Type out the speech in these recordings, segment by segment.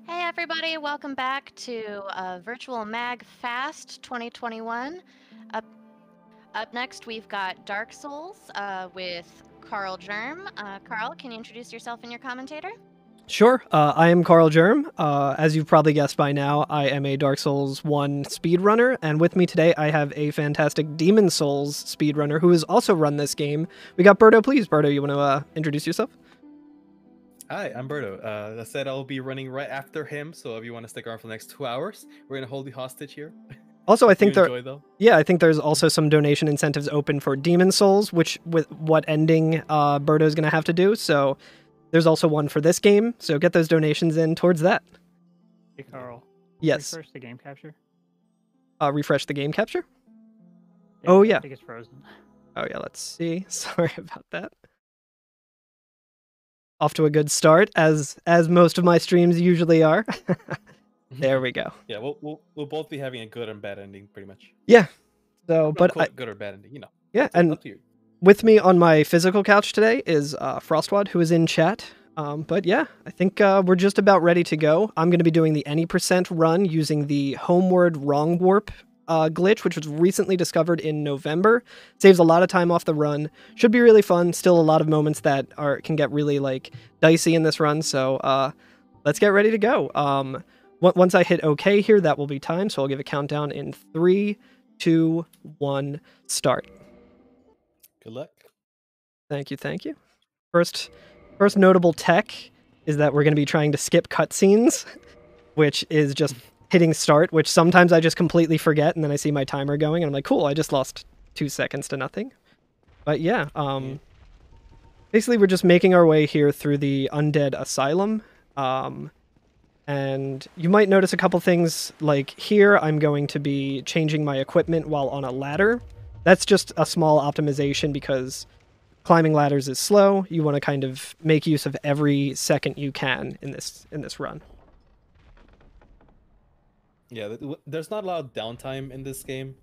Hey everybody, welcome back to Virtual magFAST 2021. Up up next, we've got Dark Souls with KarlGerm. Karl, can you introduce yourself and your commentator? Sure. I am KarlGerm. As you've probably guessed by now, I am a Dark Souls 1 speedrunner, and with me today I have a fantastic Demon Souls speedrunner who has also run this game. We got Berto. Please, Berto, you want to introduce yourself? Hi, I'm Berto. I said I'll be running right after him, so if you want to stick around for the next 2 hours, we're gonna hold you hostage here. Also, I Hope think you enjoy though. yeah, I think there's also some donation incentives open for Demon Souls, which with what ending Berto is going to have to do. So there's also one for this game. So get those donations in towards that. Hey Carl. Yes. Refresh the game capture. Refresh the game capture. Yeah, Oh I yeah. think it's frozen. Oh yeah. Let's see. Sorry about that. Off to a good start, as most of my streams usually are. There we go. Yeah, we'll both be having a good and bad ending, pretty much. Yeah. So, but good or bad ending, you know. Yeah, up and to you. with me on my physical couch today is Frostwad, who is in chat. But yeah, I think we're just about ready to go. I'm going to be doing the any % run using the homeward wrong warp glitch, which was recently discovered in November. Saves a lot of time off the run. Should be really fun. Still a lot of moments that can get really like dicey in this run. So let's get ready to go. Once I hit OK here, that will be time. So I'll give a countdown in 3, 2, 1, start. Good luck. Thank you, thank you. First notable tech is that we're going to be trying to skip cutscenes, which is just hitting start, which sometimes I just completely forget, and then I see my timer going, and I'm like, cool, I just lost 2 seconds to nothing. But yeah, basically we're just making our way here through the Undead Asylum, and you might notice a couple things, like here I'm going to be changing my equipment while on a ladder. That's just a small optimization because climbing ladders is slow. You want to kind of make use of every second you can in this run. Yeah, there's not a lot of downtime in this game.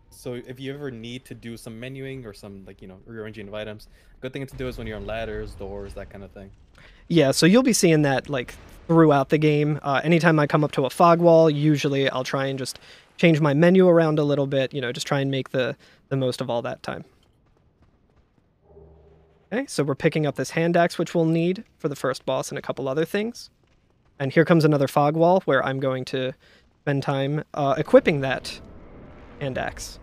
So if you ever need to do some menuing or some rearranging of items, good thing to do is when you're on ladders, doors, that kind of thing. Yeah, so you'll be seeing that like throughout the game. Anytime I come up to a fog wall, usually I'll try and just change my menu around a little bit, just try and make the most of all that time. Okay, so we're picking up this hand axe, which we'll need for the first boss and a couple other things. And here comes another fog wall where I'm going to spend time equipping that hand axe.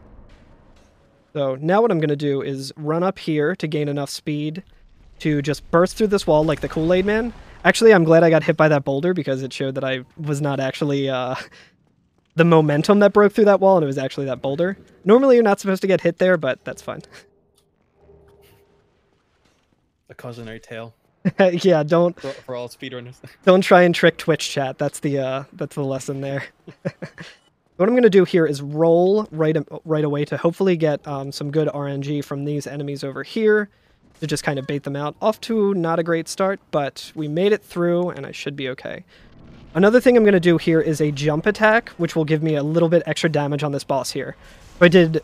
So now what I'm going to do is run up here to gain enough speed to just burst through this wall like the Kool-Aid Man. Actually, I'm glad I got hit by that boulder because it showed that I was not actually the momentum that broke through that wall, and it was actually that boulder. Normally, you're not supposed to get hit there, but that's fine. A cautionary tale. Yeah, don't for all speedrunners. Don't try and trick Twitch chat. That's the lesson there. What I'm going to do here is roll right away to hopefully get some good RNG from these enemies over here to just kind of bait them out. Off to not a great start, but we made it through, and I should be okay. Another thing I'm going to do here is a jump attack, which will give me a little bit extra damage on this boss here. I did...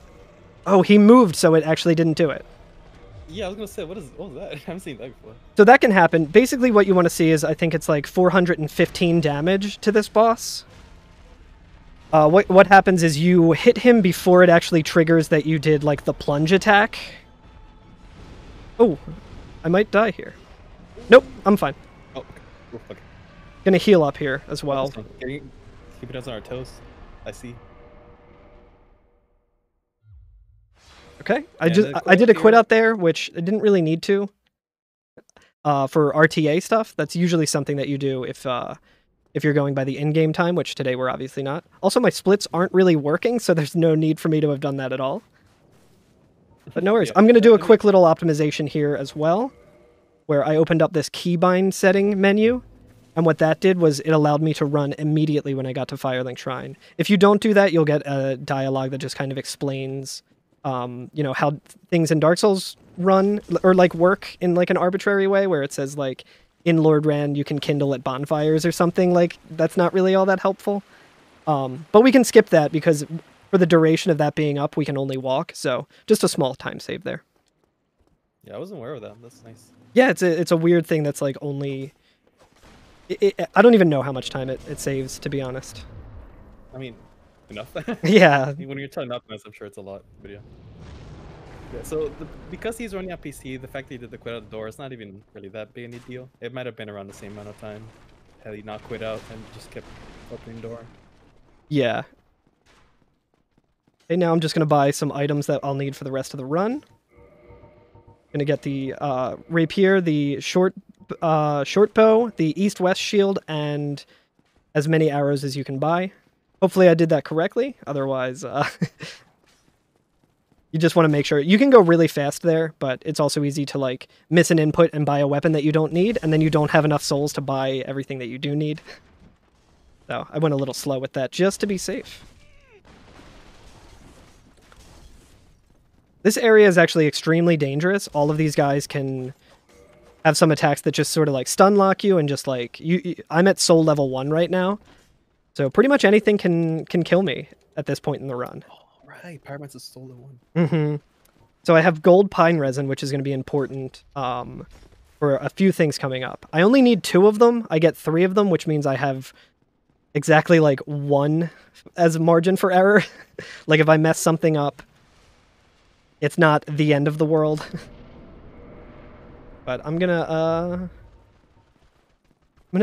Oh, he moved, so it actually didn't do it. Yeah, I was gonna say, what was that? I haven't seen that before. So that can happen. Basically, what you want to see is, I think it's like 415 damage to this boss. What happens is you hit him before it actually triggers that you did, like, the plunge attack. Oh, I might die here. Nope, I'm fine. Oh, okay. Gonna heal up here as well. Keeping us on our toes. I see. Okay, I did a quit out there, which I didn't really need to. For RTA stuff, that's usually something that you do if you're going by the in-game time, which today we're obviously not. Also, my splits aren't really working, so there's no need for me to have done that at all. But no worries. Yeah, I'm going to do a quick little optimization here as well, where I opened up this keybind setting menu, and what that did was it allowed me to run immediately when I got to Firelink Shrine. If you don't do that, you'll get a dialogue that just kind of explains how things in Dark Souls run or like work in like an arbitrary way, where it says like in Lord Ran you can kindle at bonfires or something. Like that's not really all that helpful. But we can skip that because for the duration of that being up, we can only walk. So just a small time save there. Yeah, I wasn't aware of that. That's nice. Yeah, it's a weird thing that's like only I don't even know how much time it saves, to be honest. I mean, enough. Yeah. When you're trying not to mess, I'm sure it's a lot, but yeah. Yeah, so because he's running on PC, the fact that he did the quit out the door is not even really that big a deal. It might have been around the same amount of time had he not quit out and just kept opening the door. Yeah. Okay, now I'm just going to buy some items that I'll need for the rest of the run. Gonna get the rapier, the short bow, the east-west shield, and as many arrows as you can buy. Hopefully I did that correctly. Otherwise, you just want to make sure. You can go really fast there, but it's also easy to like miss an input and buy a weapon that you don't need, and then you don't have enough souls to buy everything that you do need. So I went a little slow with that just to be safe. This area is actually extremely dangerous. All of these guys can have some attacks that just sort of like stun lock you and just like I'm at soul level 1 right now. So pretty much anything can kill me at this point in the run. Oh, right. Pyroman's a soul level 1. Mm-hmm. So I have gold pine resin, which is going to be important for a few things coming up. I only need 2 of them. I get 3 of them, which means I have exactly like 1 as a margin for error. Like if I mess something up, it's not the end of the world. But I'm gonna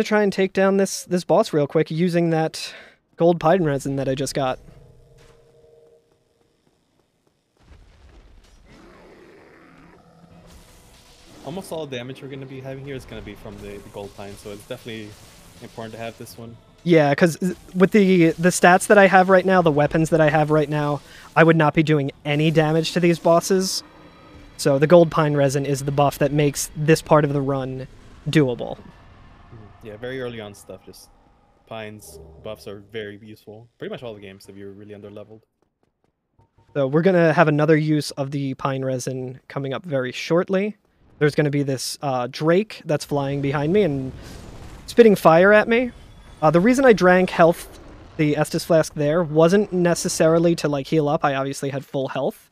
try and take down this boss real quick using that gold pine resin that I just got. Almost all the damage we're going to be having here is going to be from the gold pine, so it's definitely important to have this one. Yeah, because with the stats that I have right now, the weapons that I have right now, I would not be doing any damage to these bosses. So the gold pine resin is the buff that makes this part of the run doable. Yeah, very early on stuff, just pines buffs are very useful. Pretty much all the games if you're really under-leveled. So we're going to have another use of the pine resin coming up very shortly. There's going to be this drake that's flying behind me and spitting fire at me. The reason I drank the Estus Flask there, wasn't necessarily to like heal up. I obviously had full health.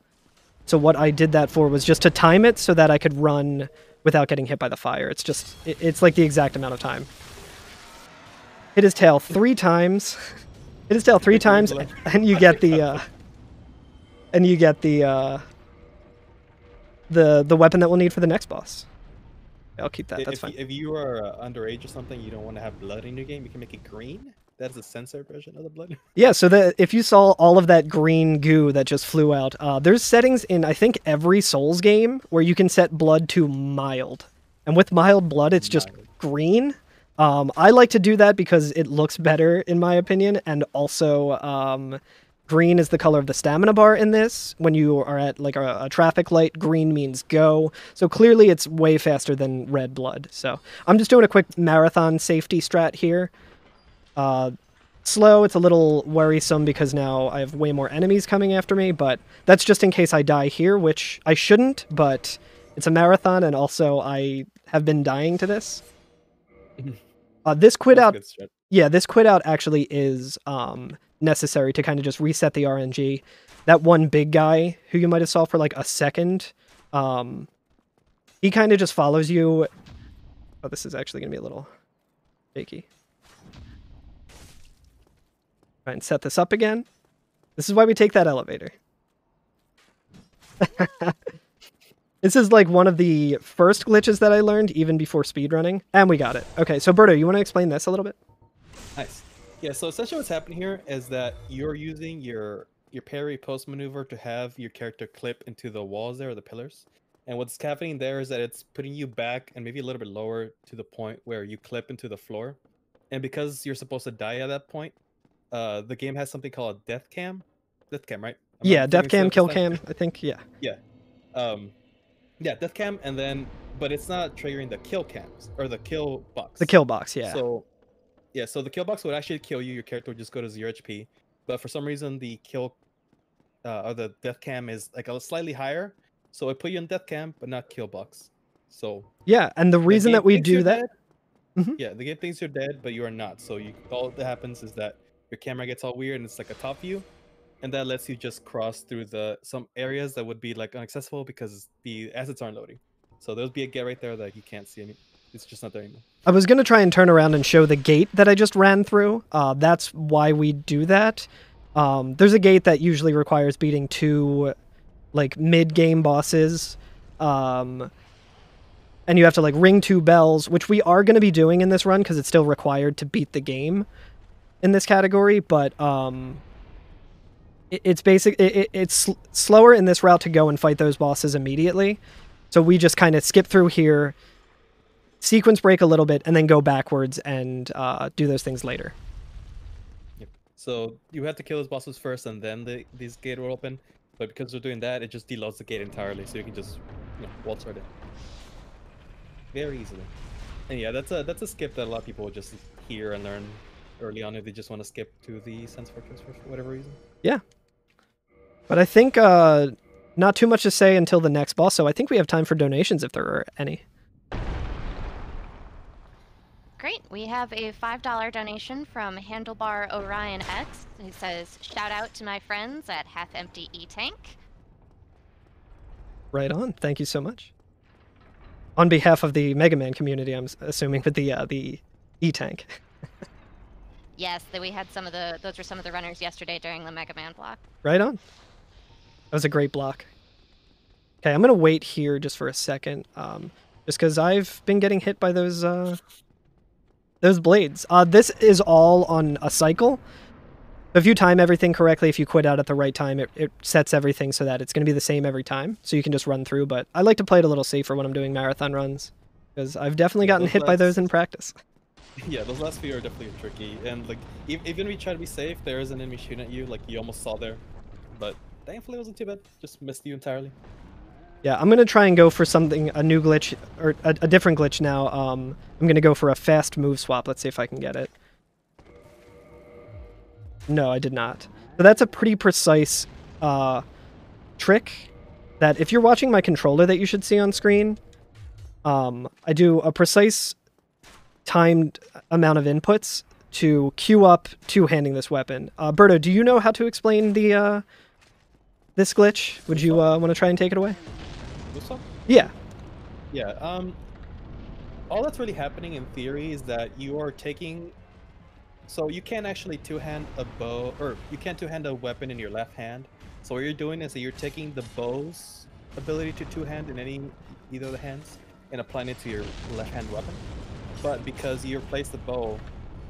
So what I did that for was just to time it so that I could run without getting hit by the fire. It's just, it's like the exact amount of time. Hit his tail 3 times. Hit his tail 3 times, and you get the weapon that we'll need for the next boss. I'll keep that. That's fine. If you are underage or something, you don't want to have blood in your game, you can make it green. That's a censored version of the blood. Yeah, so if you saw all of that green goo that just flew out, there's settings in, I think, every Souls game where you can set blood to mild. And with mild blood, it's just green. I like to do that because it looks better, in my opinion, and also green is the color of the stamina bar in this. When you are at like a traffic light, green means go. So clearly it's way faster than red blood. So I'm just doing a quick marathon safety strat here. Slow, it's a little worrisome because now I have way more enemies coming after me, but that's just in case I die here, which I shouldn't, but it's a marathon, and also I have been dying to this. This quit out, yeah, this quit out actually is necessary to kind of just reset the RNG. That one big guy who you might have saw for like a second, he kind of just follows you. Oh, this is actually going to be a little shaky. Try and set this up again. This is why we take that elevator. This is like one of the first glitches that I learned even before speedrunning, and we got it. Okay, so Berto, you want to explain this a little bit? Nice. Yeah, so essentially what's happening here is that you're using your parry post maneuver to have your character clip into the walls there, or the pillars. And what's happening there is that it's putting you back and maybe a little bit lower to the point where you clip into the floor. And because you're supposed to die at that point, the game has something called a death cam. Death cam, right? Yeah, death cam, kill cam, I think, yeah. Yeah. Yeah, death cam, and then, but it's not triggering the kill cams, or the kill box. The kill box, yeah. So, yeah, so the kill box would actually kill you. Your character would just go to 0 HP. But for some reason, the kill, or the death cam is like a slightly higher. So it put you in death cam, but not kill box. So. Yeah, and the reason that we do that. Yeah, the game thinks you're dead, but you are not. So all that happens is that your camera gets all weird and it's like a top view, and that lets you just cross through some areas that would be like inaccessible because the assets aren't loading. So there'll be a gate right there that you can't see It's just not there anymore. I was going to try and turn around and show the gate that I just ran through. That's why we do that. There's a gate that usually requires beating 2, like, mid-game bosses. And you have to, like, ring 2 bells, which we are going to be doing in this run because it's still required to beat the game in this category. But it's it's slower in this route to go and fight those bosses immediately. So we just kind of skip through here, sequence break a little bit, and then go backwards and do those things later. Yep. So you have to kill those bosses first, and then these gate will open. But because we're doing that, it just deloads the gate entirely, so you can just waltz right in very easily. And yeah, that's a skip that a lot of people will just hear and learn early on if they just want to skip to the Sense Fortress for whatever reason. Yeah. But I think not too much to say until the next boss, so I think we have time for donations if there are any. Great. We have a $5 donation from Handlebar Orion X, who says, "Shout out to my friends at Half Empty E-Tank." Right on. Thank you so much. On behalf of the Mega Man community, I'm assuming, with the E-Tank. Yes, that we had those were some of the runners yesterday during the Mega Man block. Right on. That was a great block. Okay, I'm going to wait here just for a second, just because I've been getting hit by those blades. This is all on a cycle. If you time everything correctly, if you quit out at the right time, it sets everything so that it's going to be the same every time, so you can just run through. But I like to play it a little safer when I'm doing marathon runs, because I've definitely gotten hit by those in practice. Yeah, those last few are definitely tricky, and like even if you try to be safe, there is an enemy shooting at you, like you almost saw there, but thankfully it wasn't too bad. Just missed you entirely. Yeah, I'm gonna try and go for a new glitch, or a different glitch now. I'm gonna go for a fast move swap. Let's see if I can get it. No, I did not. So that's a pretty precise trick that if you're watching my controller that you should see on screen. I do a precise timed amount of inputs to queue up two-handing this weapon. Berto, do you know how to explain the this glitch? Would you want to try and take it away? This one? Yeah. Yeah. All that's really happening in theory is that you are taking. So you can't actually two-hand a bow, or you can't two-hand a weapon in your left hand. So what you're doing is that you're taking the bow's ability to two-hand in either of the hands and applying it to your left-hand weapon. But because you replace the bow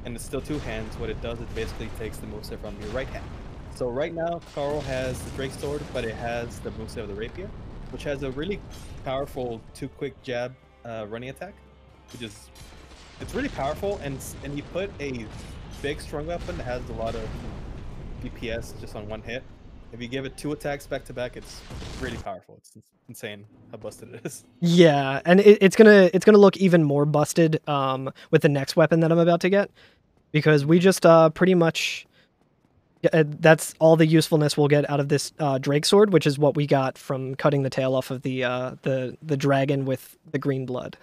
and it's still two hands, what it does is basically takes the moveset from your right hand. So right now, Karl has the Drake Sword, but it has the moveset of the Rapier, which has a really powerful two-quick jab running attack, which is it's really powerful. And you put a big strong weapon that has a lot of DPS just on one hit. If you give it 2 attacks back to back, it's really powerful. It's insane how busted it is. Yeah, and it's gonna look even more busted with the next weapon that I'm about to get, because we just pretty much that's all the usefulness we'll get out of this Drake Sword, which is what we got from cutting the tail off of the dragon with the green blood.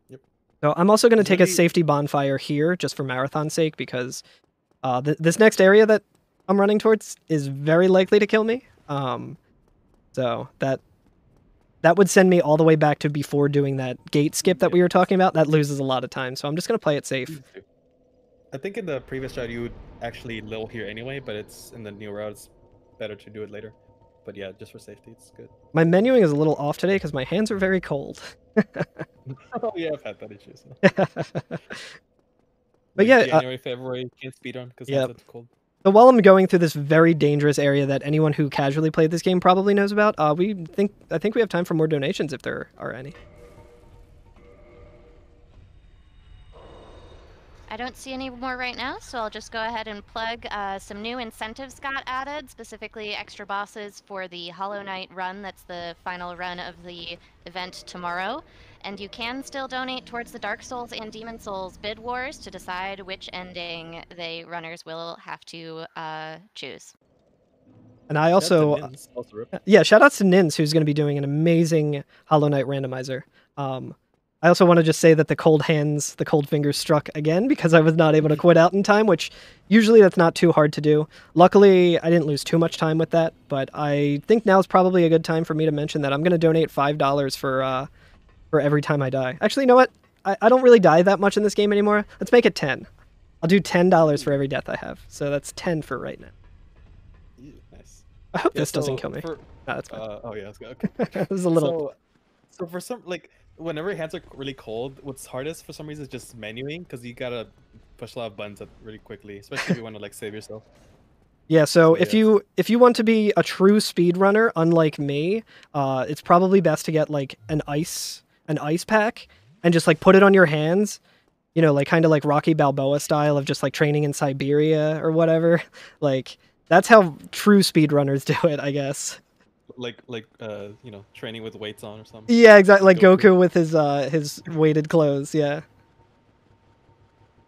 Yep. So I'm also going to take a safety bonfire here, just for marathon's sake, because this next area that I'm running towards is very likely to kill me. So that would send me all the way back to before doing that gate skip that we were talking about. That loses a lot of time, so I'm just going to play it safe. I think in the previous route you would actually lull here anyway, but it's in the new route, it's better to do it later. But yeah, just for safety, it's good. My menuing is a little off today because my hands are very cold. Oh yeah, I've had that issue. So. But yeah, January, February, can't speedrun because it's cold. So while I'm going through this very dangerous area that anyone who casually played this game probably knows about, I think we have time for more donations if there are any. I don't see any more right now, so I'll just go ahead and plug some new incentives got added, specifically extra bosses for the Hollow Knight run. That's the final run of the event tomorrow. And you can still donate towards the Dark Souls and Demon Souls bid wars to decide which ending the runners will have to choose. And I also, shout outs to Nins, who's going to be doing an amazing Hollow Knight randomizer. I also want to just say that the cold hands, the cold fingers struck again because I was not able to quit out in time, which usually that's not too hard to do. Luckily, I didn't lose too much time with that, but I think now is probably a good time for me to mention that I'm going to donate $5 for every time I die. Actually, you know what? I don't really die that much in this game anymore. Let's make it 10. I'll do $10 for every death I have. So that's 10 for right now. Yeah, nice. I hope this doesn't kill me. For, No, that's fine. oh yeah, okay. This is a little... So for some, like, whenever your hands are really cold, what's hardest for some reason is just menuing, because you gotta push a lot of buttons really quickly, especially if you want to like save yourself. Yeah, so if you want to be a true speedrunner, unlike me, it's probably best to get like an ice pack and just like put it on your hands, you know, like kind of like Rocky Balboa style of just like training in Siberia or whatever. Like that's how true speedrunners do it, I guess. Like you know, training with weights on or something. Yeah, exactly. Like Goku with his weighted clothes. Yeah.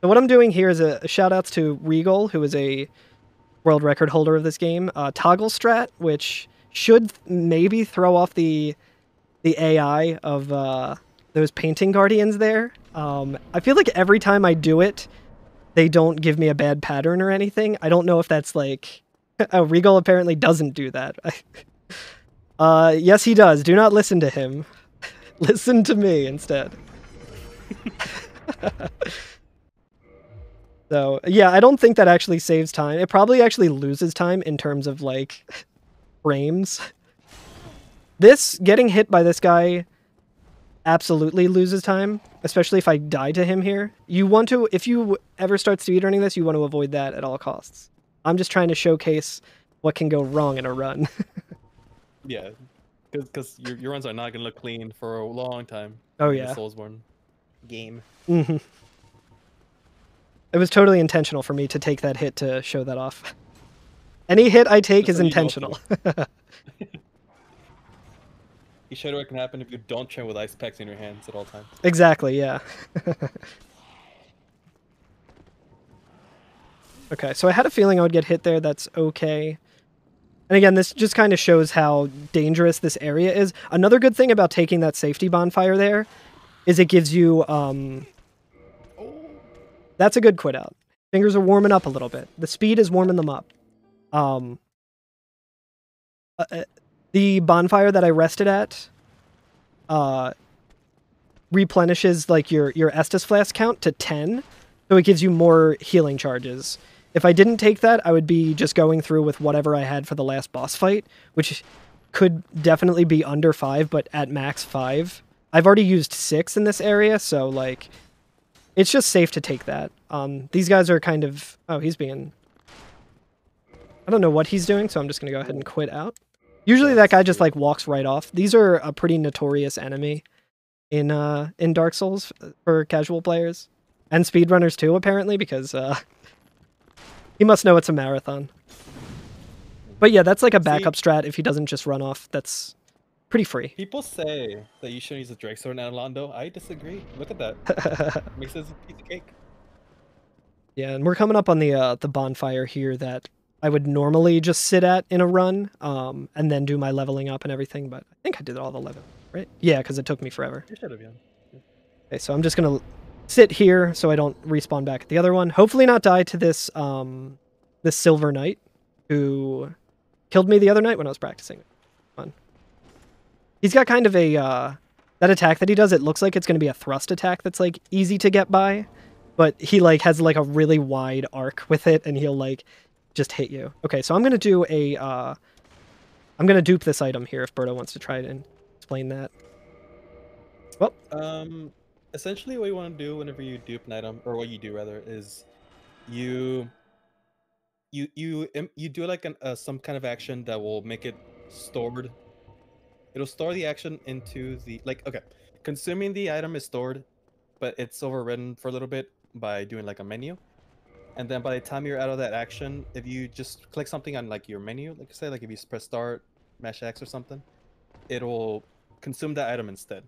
So what I'm doing here is a shout outs to Regal, who is a world record holder of this game. Toggle strat, which should maybe throw off the AI of those painting guardians there. I feel like every time I do it, they don't give me a bad pattern or anything. I don't know if that's like... Oh, Regal apparently doesn't do that. Yes, he does. Do not listen to him. Listen to me instead. So, yeah, I don't think that actually saves time. It probably actually loses time in terms of, like, frames. Getting hit by this guy absolutely loses time, especially if I die to him here. You want to, if you ever start speedrunning this, you want to avoid that at all costs. I'm just trying to showcase what can go wrong in a run. Yeah, because your runs are not going to look clean for a long time. Oh, in yeah. the Soulsborne game. Mm-hmm. It was totally intentional for me to take that hit to show that off. Any hit I take is intentional. You showed what can happen if you don't train with ice packs in your hands at all times. Exactly, yeah. Okay, so I had a feeling I would get hit there. That's okay. And again, this just kind of shows how dangerous this area is. Another good thing about taking that safety bonfire there is it gives you... That's a good quit out. Fingers are warming up a little bit. The speed is warming them up. The bonfire that I rested at replenishes like your Estus flask count to 10, so it gives you more healing charges. If I didn't take that, I would be just going through with whatever I had for the last boss fight, which could definitely be under 5, but at max 5. I've already used 6 in this area, so like it's just safe to take that. These guys are kind of... Oh, he's being... I don't know what he's doing, so I'm just going to go ahead and quit out. Usually that guy just like walks right off. These are a pretty notorious enemy in Dark Souls for casual players. And speedrunners too, apparently, because he must know it's a marathon. But yeah, that's like a backup strat if he doesn't just run off. That's pretty free. People say that you shouldn't use a Drake sword in Orlando. I disagree. Look at that. Makes it a piece of cake. Yeah, and we're coming up on the bonfire here that I would normally just sit at in a run, and then do my leveling up and everything, but I think I did all the leveling, right? Yeah, because it took me forever. You should have, yeah. Okay, so I'm just going to sit here so I don't respawn back at the other one. Hopefully not die to this this Silver Knight who killed me the other night when I was practicing. Fun. He's got kind of a... that attack that he does, it looks like it's going to be a thrust attack that's like easy to get by, but he like has like a really wide arc with it, and he'll like just hit you. Okay, so I'm going to do a... I'm going to dupe this item here if Berto wants to try and explain that. Well... essentially what you want to do whenever you dupe an item, or what you do rather, is you do like some kind of action that will make it stored. It'll store the action into the... Like, okay, consuming the item is stored, but it's overridden for a little bit by doing like a menu. And then by the time you're out of that action, if you just click something on like your menu, like say, like if you press start, mash X or something, it'll consume that item instead.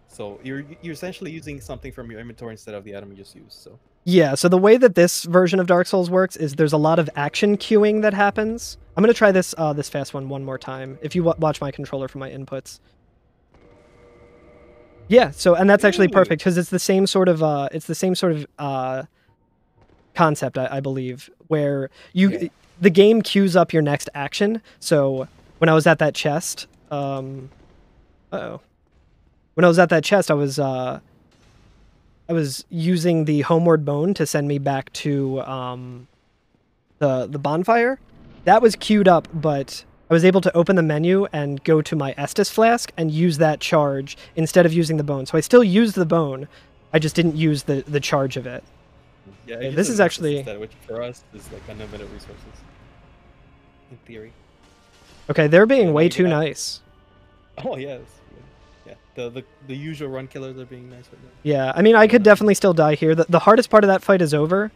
So you're essentially using something from your inventory instead of the item you just used. So yeah, so the way that this version of Dark Souls works is there's a lot of action queuing that happens. I'm going to try this this fast one more time, if you watch my controller for my inputs. Yeah, so, and that's actually perfect, because it's the same sort of concept, I believe, where the game queues up your next action. So when I was at that chest, when when I was at that chest, I was using the homeward bone to send me back to the bonfire. That was queued up, but I was able to open the menu and go to my Estus flask and use that charge instead of using the bone. So I still used the bone, I just didn't use the charge of it. Yeah, Okay, this is actually instead, which for us is like unlimited resources. In theory. okay. They're being way too nice. Oh yes, yeah. The usual run killers are being nice right now. Yeah, I mean, I could definitely still die here. The hardest part of that fight is over.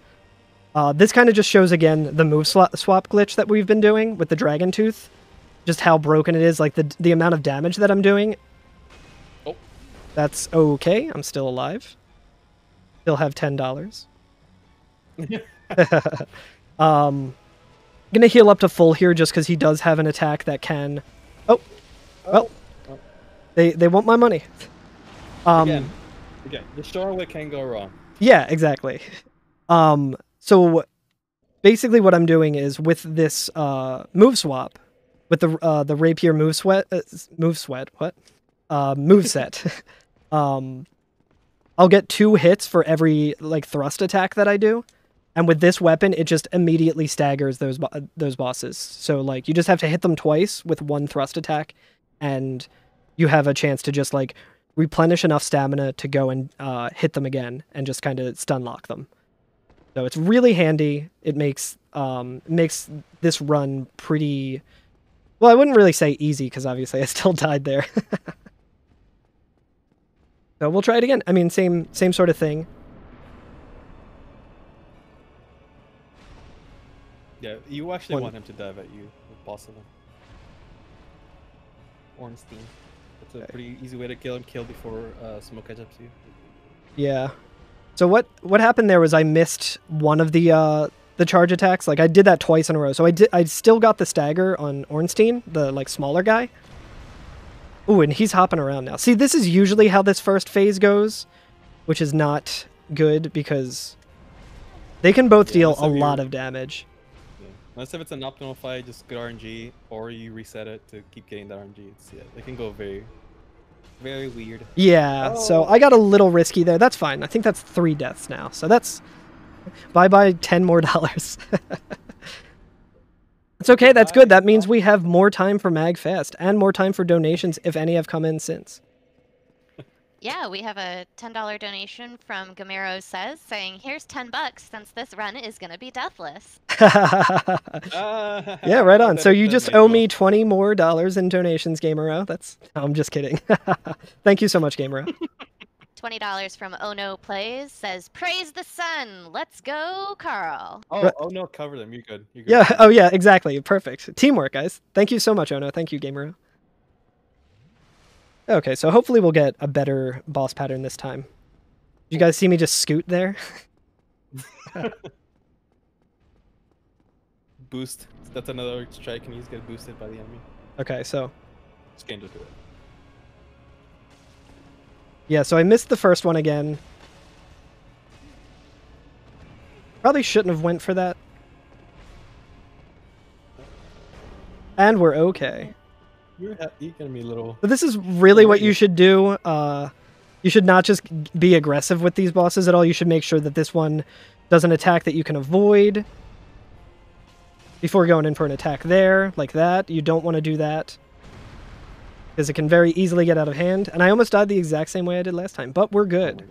This kind of just shows again the move swap glitch that we've been doing with the Dragon Tooth. Just how broken it is, like the amount of damage that I'm doing. Oh. That's okay. I'm still alive. Still have $10. Gonna heal up to full here just because he does have an attack that can... Oh. Well. Oh. They want my money. Again, the shortway can go wrong. Yeah, exactly. So basically what I'm doing is with this move swap, with the rapier moveset, I'll get 2 hits for every like thrust attack that I do, and with this weapon it just immediately staggers those bosses. So like you just have to hit them twice with 1 thrust attack, and you have a chance to just like replenish enough stamina to go and hit them again and just kind of stun lock them. So it's really handy. It makes this run pretty... Well, I wouldn't really say easy, because obviously I still died there. So we'll try it again. I mean, same sort of thing. Yeah, you actually want him to dive at you, if possible. Ornstein. That's a pretty easy way to kill him. Kill before smoke catches up to you. Yeah. So what happened there was I missed one of the charge attacks. Like I did that twice in a row. So I still got the stagger on Ornstein, the like smaller guy. Ooh, and he's hopping around now. See, this is usually how this first phase goes, which is not good because they can both deal a lot of damage. Yeah. Unless if it's an optimal fight, just good RNG, or you reset it to keep getting that RNG. It can go very, very weird. Yeah, so I got a little risky there. That's fine. I think that's 3 deaths now. So that's bye-bye $10 more. It's okay, that's good. That means we have more time for magFAST and more time for donations if any have come in since. Yeah, we have a $10 donation from Gamero Says saying, here's $10 since this run is going to be deathless. Yeah, right on. So you just owe me $20 more in donations, Gamero. No, I'm just kidding. Thank you so much, Gamero. $20 from Oh No Plays says, praise the sun. Let's go, Karl. Oh no, cover them. You're good. You're good. Yeah, oh yeah, exactly. Perfect. Teamwork, guys. Thank you so much, Ono. Thank you, Gamero. Okay, so hopefully we'll get a better boss pattern this time. Did you guys see me just scoot there? Boost. That's another strike, and he's get boosted by the enemy. Okay, so... Just can't do it. Yeah, so I missed the first one again. Probably shouldn't have went for that. And we're okay. You're gonna be a little... But this is really what you should do. You should not just be aggressive with these bosses at all. You should make sure that this one does an attack that you can avoid before going in for an attack there, like that. You don't want to do that, because it can very easily get out of hand. And I almost died the exact same way I did last time, but we're good.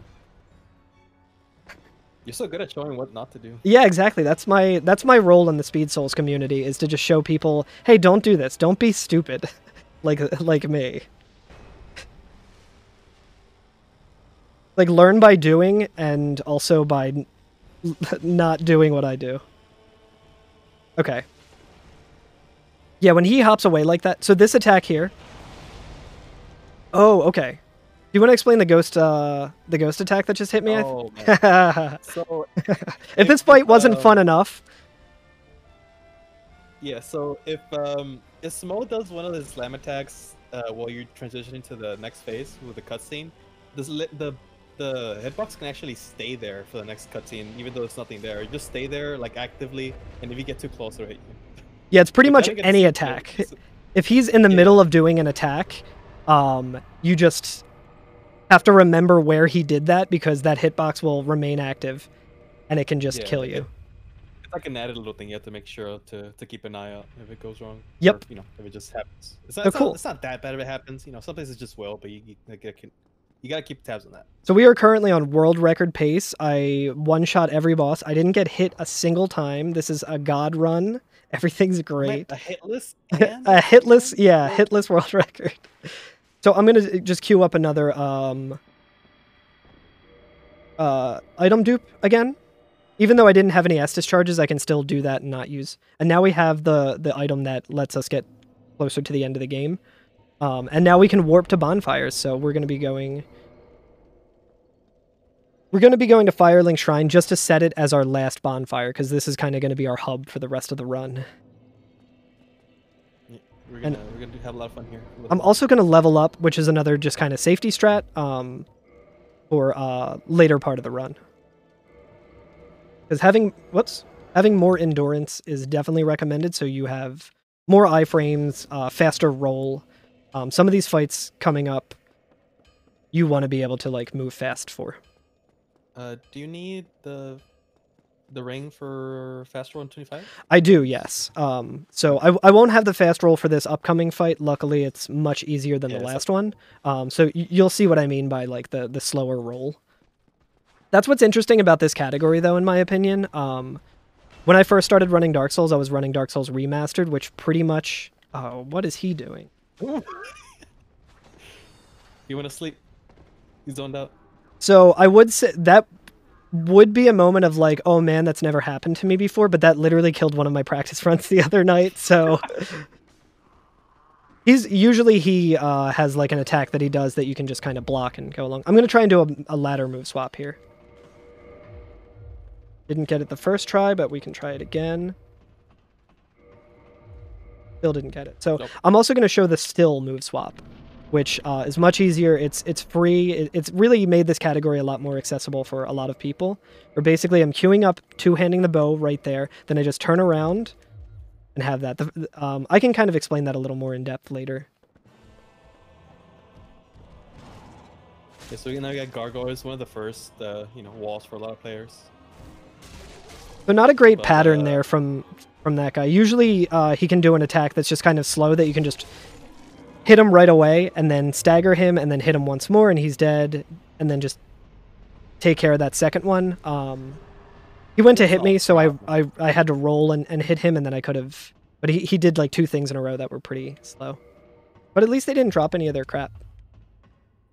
You're so good at showing what not to do. Yeah, exactly. That's my role in the Speed Souls community, is to just show people, hey, don't do this. Don't be stupid, like me. Like, learn by doing, and also by not doing what I do. Okay. Yeah, when he hops away like that. So this attack here. Oh, okay. Do you want to explain the ghost attack that just hit me? Oh, man. So if this fight wasn't fun enough. Yeah, so if Smo does one of his slam attacks while you're transitioning to the next phase with the cutscene, the hitbox can actually stay there for the next cutscene, even though there's nothing there. You just stay there like actively, and if you get too close, it'll hit you. Yeah, it's pretty much any attack. If he's in the middle of doing an attack, you just have to remember where he did that because that hitbox will remain active, and it can just kill you. It's like an added little thing. You have to make sure to keep an eye out if it goes wrong. Yep. Or, you know, if it just happens. Cool. It's not that bad if it happens. You know, some places just will, but you gotta keep tabs on that. So we are currently on world record pace. I one-shot every boss. I didn't get hit a single time. This is a god run. Everything's great. A hitless? A hitless, yeah, hitless world record. So I'm gonna just queue up another item dupe again. Even though I didn't have any Estus charges, I can still do that and not use. And now we have the item that lets us get closer to the end of the game. And now we can warp to bonfires. So we're gonna be going. We're going to be going to Firelink Shrine just to set it as our last bonfire, because this is kind of going to be our hub for the rest of the run. Yeah, we're gonna have a lot of fun here. I'm also going to level up, which is another just kind of safety strat for later part of the run. Because having more endurance is definitely recommended, so you have more iframes, faster roll. Some of these fights coming up, you want to be able to like move fast for. Do you need the ring for fast roll in 25? I do, yes. So I won't have the fast roll for this upcoming fight. Luckily, it's much easier than the last one. So you'll see what I mean by like the slower roll. That's what's interesting about this category, though, in my opinion. When I first started running Dark Souls, I was running Dark Souls Remastered, which pretty much... what is he doing? You want to sleep? He's zoned out. So I would say that would be a moment of like, oh man, that's never happened to me before, but that literally killed one of my practice runs the other night, so... he has like an attack that he does that you can just kind of block and go along. I'm going to try and do a ladder move swap here. Didn't get it the first try, but we can try it again. Still didn't get it. So I'm also going to show the still move swap, which is much easier. It's free. It's really made this category a lot more accessible for a lot of people. Where basically I'm queuing up, two-handing the bow right there, then I just turn around and have that. I can kind of explain that a little more in depth later. Okay, so now we got Gargoyles, one of the first walls for a lot of players. So not a great pattern there from that guy. Usually he can do an attack that's just kind of slow that you can just hit him right away and then stagger him and then hit him once more and he's dead and then just take care of that second one. He went to hit me, so I had to roll and hit him, and then I could have... But he did like two things in a row that were pretty slow. But at least they didn't drop any of their crap.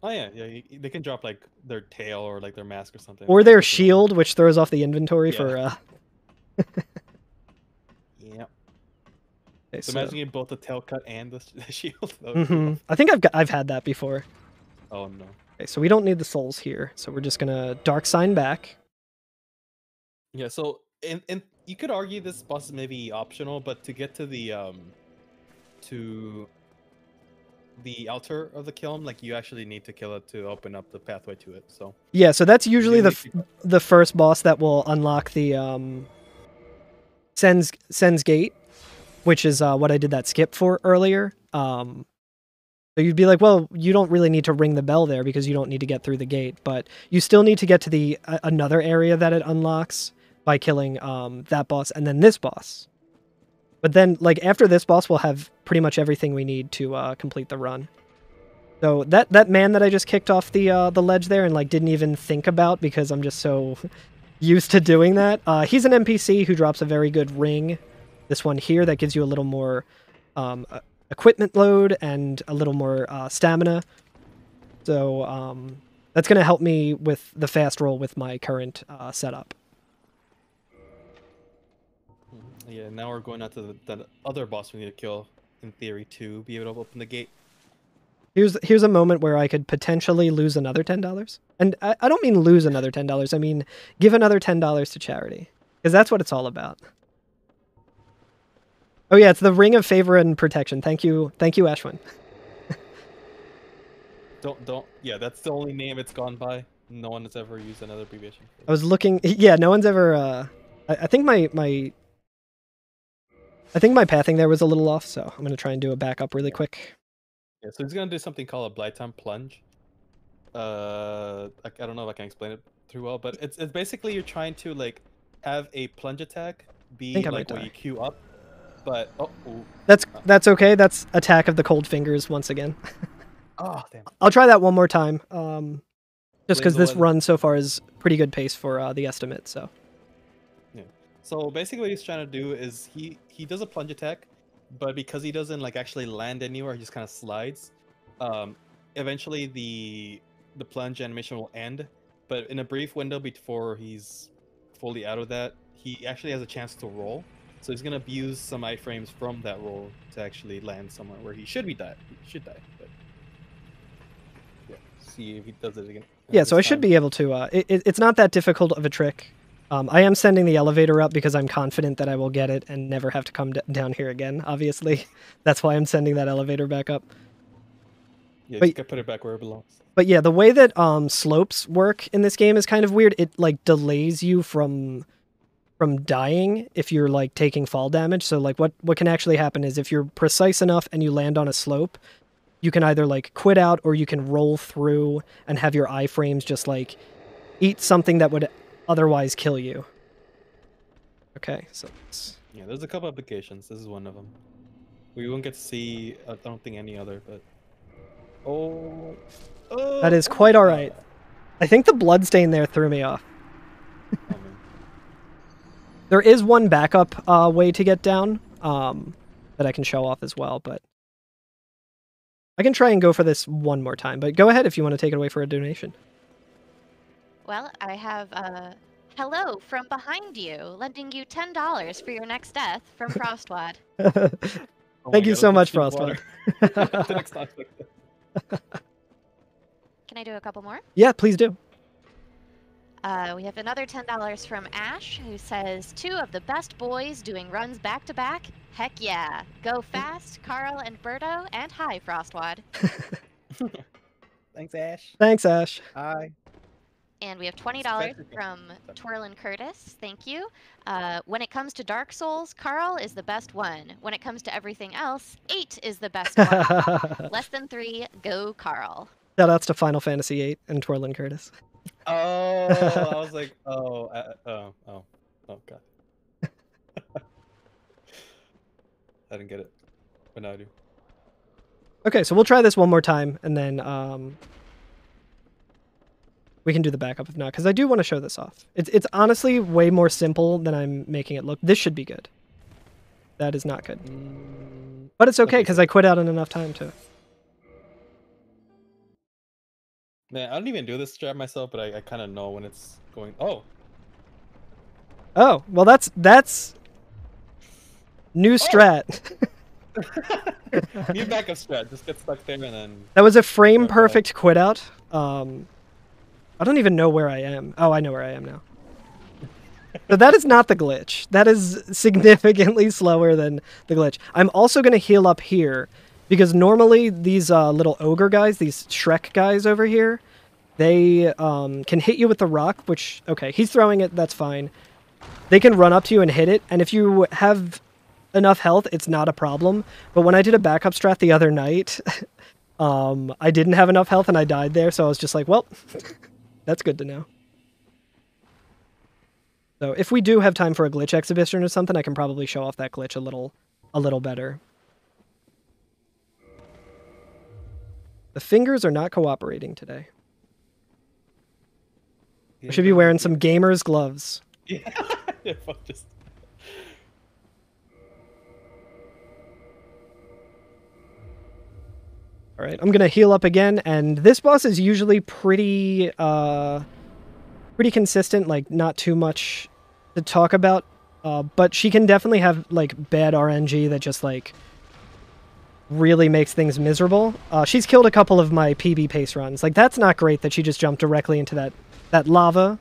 Oh yeah, they can drop like their tail or like their mask or something. Or their shield, which throws off the inventory for... Yeah. Okay, so imagine getting both the tail cut and the shield. I think I've had that before. Oh no. Okay, so we don't need the souls here, so we're just gonna Dark Sign back. Yeah, so and you could argue this boss is maybe optional, but to get to the altar of the kiln, like you actually need to kill it to open up the pathway to it. So yeah, so that's usually the first boss that will unlock the Sen's Gate, which is what I did that skip for earlier. So you'd be like, well, you don't really need to ring the bell there because you don't need to get through the gate, but you still need to get to the another area that it unlocks by killing that boss and then this boss. But then, like, after this boss, we'll have pretty much everything we need to complete the run. So that man that I just kicked off the ledge there and like didn't even think about because I'm just so used to doing that. He's an NPC who drops a very good ring. This one here that gives you a little more equipment load and a little more stamina. So that's going to help me with the fast roll with my current setup. Yeah, now we're going out to the other boss we need to kill, in theory, to be able to open the gate. Here's a moment where I could potentially lose another $10. And I don't mean lose another $10. I mean give another $10 to charity. Because that's what it's all about. Oh yeah, it's the Ring of Favor and Protection. Thank you, Ashwin. Yeah, that's the only name it's gone by. No one has ever used another abbreviation. I was looking, yeah, no one's ever, I think my pathing there was a little off, so I'm going to try and do a backup really quick. Yeah, so he's going to do something called a Blighttime Plunge. I don't know if I can explain it too well, but it's basically you're trying to like have a plunge attack be like where you queue up, but ooh. That's okay. That's attack of the cold fingers once again. Oh damn! I'll try that one more time. Just because this run so far is pretty good pace for the estimate. So. Yeah. So basically, what he's trying to do is he does a plunge attack, but because he doesn't like actually land anywhere, he just kind of slides. Eventually the plunge animation will end, but in a brief window before he's fully out of that, he actually has a chance to roll. So he's gonna abuse some iframes from that roll to actually land somewhere where he should die. He should die, but yeah. See if he does it again. Yeah, so I should be able to. It's not that difficult of a trick. I am sending the elevator up because I'm confident that I will get it and never have to come down here again. Obviously, that's why I'm sending that elevator back up. Yeah, you can put it back where it belongs. But yeah, the way that slopes work in this game is kind of weird. It like delays you from dying if you're like taking fall damage. So like what can actually happen is if you're precise enough and you land on a slope, you can either like quit out or you can roll through and have your iframes just like eat something that would otherwise kill you. Okay, so yeah, there's a couple applications. This is one of them. We won't get to see, I don't think, any other, but that is quite all right. I think the bloodstain there threw me off. There is one backup way to get down that I can show off as well, but I can try and go for this one more time. But go ahead if you want to take it away for a donation. Well, I have hello from behind you, lending you $10 for your next death from Frostwad. Thank you so much, Frostwad. Can I do a couple more? Yeah, please do. We have another $10 from Ash, who says, 2 of the best boys doing runs back-to-back. Heck yeah. Go fast, Karl and Berto, and hi, Frostwad. Thanks, Ash. Thanks, Ash. Hi. And we have $20 from Twirlin Curtis. Thank you. When it comes to Dark Souls, Karl is the best one. When it comes to everything else, 8 is the best one. Less than 3, go Karl. Shoutouts to Final Fantasy VIII and Twirlin Curtis. Oh, I was like, oh, God. I didn't get it, but now I do. Okay, so we'll try this one more time, and then we can do the backup if not, because I do want to show this off. It's honestly way more simple than I'm making it look. This should be good. That is not good. But it's okay, because I quit out in enough time to. Man, I don't even do this strat myself, but I kind of know when it's going. Oh. Oh, well that's new strat. New backup strat. Just get stuck there and then. That was a frame perfect quit out. I don't even know where I am. Oh, I know where I am now. But that is not the glitch. That is significantly slower than the glitch. I'm also going to heal up here. Because normally these little ogre guys, these Shrek guys over here, they can hit you with the rock, which, okay, he's throwing it, that's fine. They can run up to you and hit it, and if you have enough health, it's not a problem. But when I did a backup strat the other night, I didn't have enough health and I died there, so I was just like, well, that's good to know. So if we do have time for a glitch exhibition or something, I can probably show off that glitch a little better. The fingers are not cooperating today. Yeah, I should be wearing some gamer's gloves. Yeah, yeah, just... All right, I'm gonna heal up again, and this boss is usually pretty consistent. Like not too much to talk about, but she can definitely have like bad RNG that just like really makes things miserable. She's killed a couple of my PB pace runs. Like, that's not great that she just jumped directly into that lava.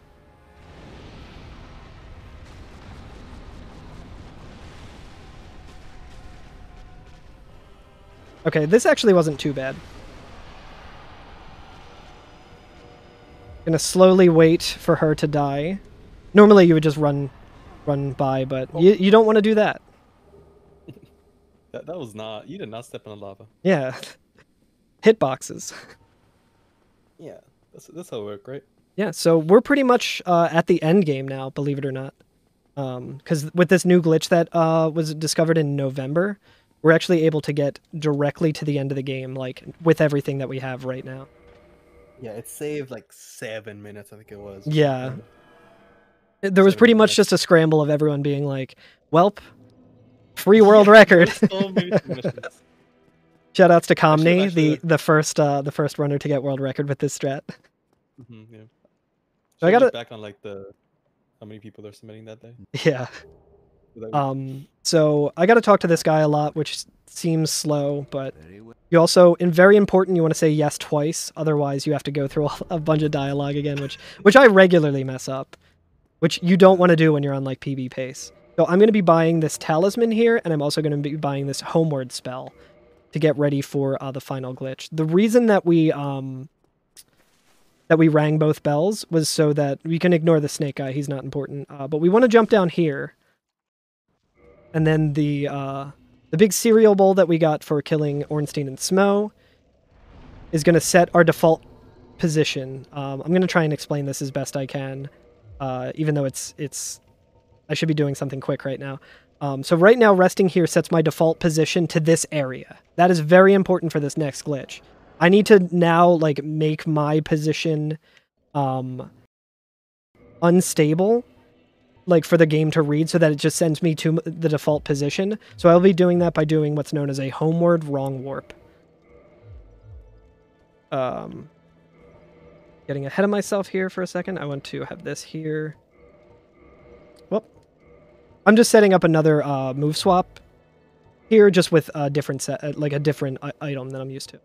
Okay, this actually wasn't too bad. Gonna slowly wait for her to die. Normally you would just run by, but you don't want to do that. That was not... You did not step in the lava. Yeah. Hitboxes. Yeah. That's how it works, right? Yeah, so we're pretty much at the end game now, believe it or not. Because with this new glitch that was discovered in November, we're actually able to get directly to the end of the game, like, with everything that we have right now. Yeah, it saved like 7 minutes, I think it was. Yeah. There was 7 pretty much minutes. just a scramble of everyone being like, welp, free world record. So many submissions. Shoutouts to I Comney, should've- the first runner to get world record with this strat. Yeah. So I Should gotta- look back on like how many people they're submitting that day. Yeah. That So I gotta talk to this guy a lot, which seems slow, but you also, and very important, you want to say yes twice, otherwise you have to go through a bunch of dialogue again, which I regularly mess up, which you don't want to do when you're on like PB pace. So I'm going to be buying this talisman here, and I'm also going to be buying this homeward spell to get ready for the final glitch. The reason that we rang both bells was so that we can ignore the snake guy, he's not important, but we want to jump down here. And then the big cereal bowl that we got for killing Ornstein and Smo is going to set our default position. I'm going to try and explain this as best I can, even though I should be doing something quick right now. So right now, resting here sets my default position to this area. That is very important for this next glitch. I need to now like make my position unstable, like for the game to read, so that it just sends me to the default position. So I'll be doing that by doing what's known as a homeward wrong warp. Getting ahead of myself here for a second. I want to have this here. Well, I'm just setting up another move swap here, just with a different like a different item than I'm used to.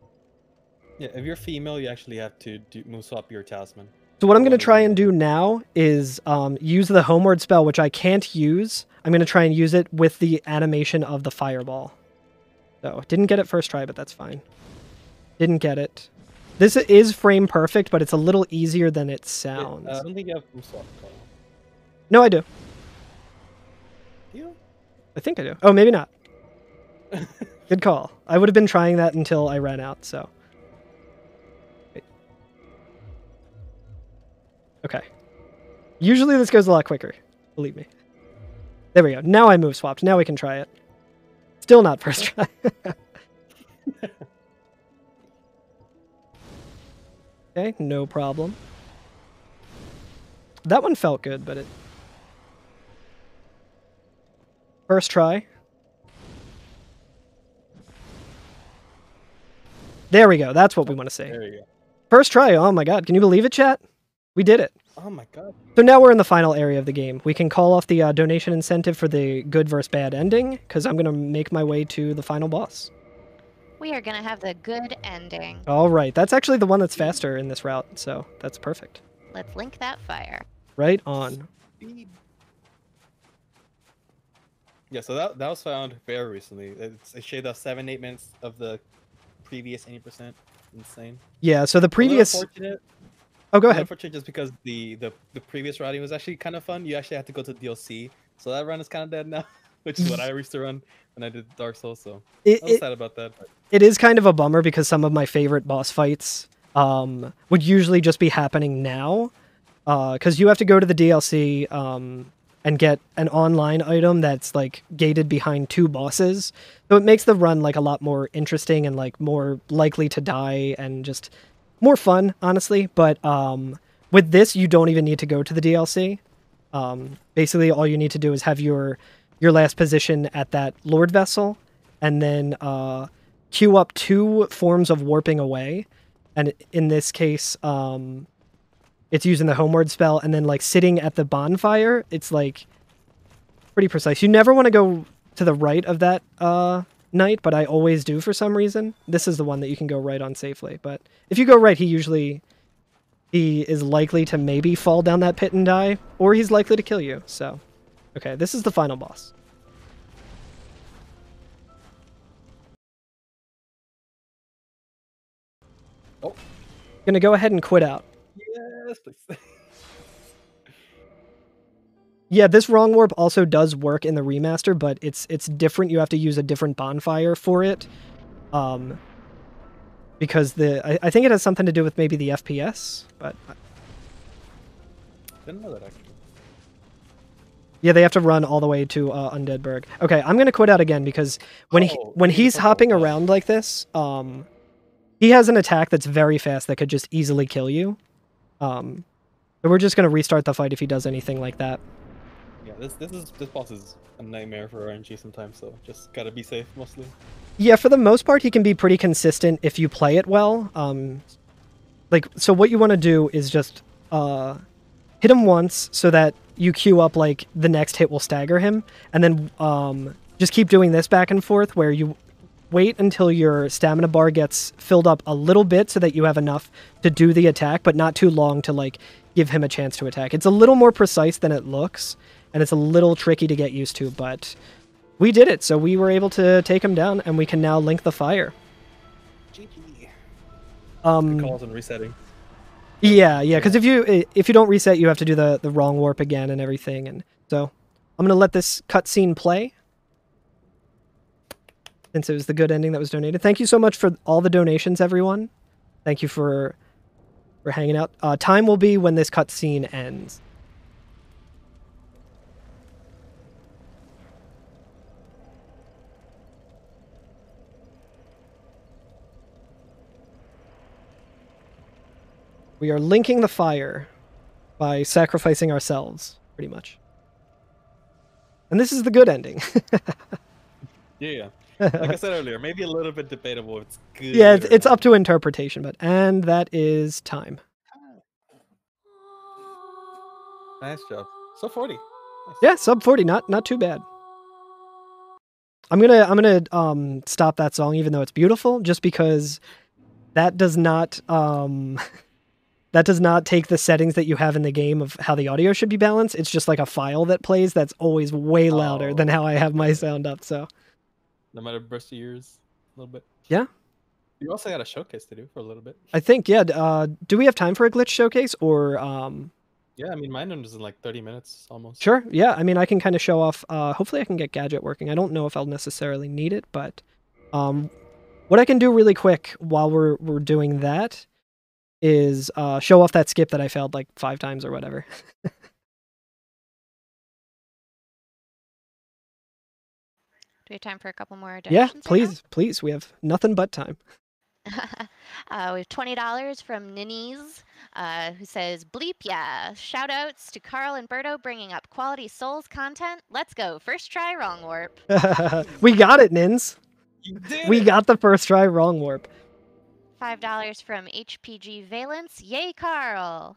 Yeah, if you're female, you actually have to move swap your talisman. So what I'm going to try and do now is use the homeward spell, which I can't use. I'm going to try and use it with the animation of the fireball. So, didn't get it first try, but that's fine. Didn't get it. This is frame perfect, but it's a little easier than it sounds. I don't think you have move swap. No, I do. Do you? I think I do. Oh, maybe not. Good call. I would have been trying that until I ran out, so. Okay. Usually this goes a lot quicker. Believe me. There we go. Now I move swapped. Now we can try it. Still not first try. Okay, no problem. That one felt good, but it... First try. There we go. That's what we want to see. There you go. First try. Oh my god. Can you believe it, chat? We did it. Oh my god. So now we're in the final area of the game. We can call off the donation incentive for the good versus bad ending, because I'm going to make my way to the final boss. We are going to have the good ending. All right. That's actually the one that's faster in this route, so that's perfect. Let's link that fire. Right on. Speed. Yeah, so that was found very recently. It shaved off 7-8 minutes of the previous 80%. Insane. Yeah, so the previous... Unfortunate. Oh, go ahead. Unfortunate just because the previous routing was actually kind of fun. You actually had to go to DLC, so that run is kind of dead now, which is what I used to run when I did Dark Souls. So I was sad about that. But... It is kind of a bummer because some of my favorite boss fights would usually just be happening now, because you have to go to the DLC and get an online item that's like gated behind 2 bosses. So it makes the run like a lot more interesting and like more likely to die and just more fun, honestly. But with this, you don't even need to go to the DLC. Basically, all you need to do is have your last position at that Lord Vessel, and then queue up 2 forms of warping away. And in this case, it's using the homeward spell, and then like sitting at the bonfire, it's like pretty precise. You never want to go to the right of that knight, but I always do for some reason. This is the one that you can go right on safely. But if you go right, he is likely to maybe fall down that pit and die, or he's likely to kill you. So, okay, this is the final boss. Oh. Gonna go ahead and quit out. Yes, please. Yeah, this wrong warp also does work in the remaster, but it's different. You have to use a different bonfire for it. because I think it has something to do with maybe the FPS, but Didn't know that actually. yeah, they have to run all the way to Undeadburg. Okay, I'm gonna quit out again because when you need he's to put hopping those up. around like this, he has an attack that's very fast that could just easily kill you. So we're just gonna restart the fight if he does anything like that. Yeah, this boss is a nightmare for RNG sometimes, so just gotta be safe mostly. Yeah, for the most part, he can be pretty consistent if you play it well. Like, so what you want to do is just hit him once so that you queue up, like, the next hit will stagger him, and then just keep doing this back and forth where you wait until your stamina bar gets filled up a little bit so that you have enough to do the attack, but not too long to, like, give him a chance to attack. It's a little more precise than it looks, and it's a little tricky to get used to, but we did it, so we were able to take him down, and we can now link the fire. GG. Um, Calls and resetting. yeah, because if you don't reset, you have to do the wrong warp again and everything, and so I'm gonna let this cutscene play since it was the good ending that was donated. Thank you so much for all the donations, everyone. Thank you for hanging out. Time will be when this cutscene ends. We are linking the fire by sacrificing ourselves, pretty much. And this is the good ending. Yeah. Like I said earlier, maybe a little bit debatable if it's good. Yeah, or it's not. up to interpretation, but and that is time. Nice job. So 40. Nice. Yeah, sub 40, not too bad. I'm gonna stop that song even though it's beautiful, just because that does not that does not take the settings that you have in the game of how the audio should be balanced. It's just like a file that plays that's always way louder than how I have my sound up, so. No matter burst your ears a little bit. Yeah. You also got a showcase to do for a little bit. I think, yeah. Do we have time for a glitch showcase or Yeah, I mean mine is in like 30 minutes almost. Sure. Yeah, I mean I can kind of show off hopefully I can get Gadget working. I don't know if I'll necessarily need it, but what I can do really quick while we're doing that is show off that skip that I failed like 5 times or whatever. Do we have time for a couple more Yeah, donations? please. We have nothing but time. We have $20 from Ninnies, who says, "Bleep yeah! Shout outs to Karl and Berto bringing up quality Souls content. Let's go! First try, wrong warp." We got it, Nins. You did We it! got the first try, wrong warp. $5 from HPG Valence. Yay, Karl!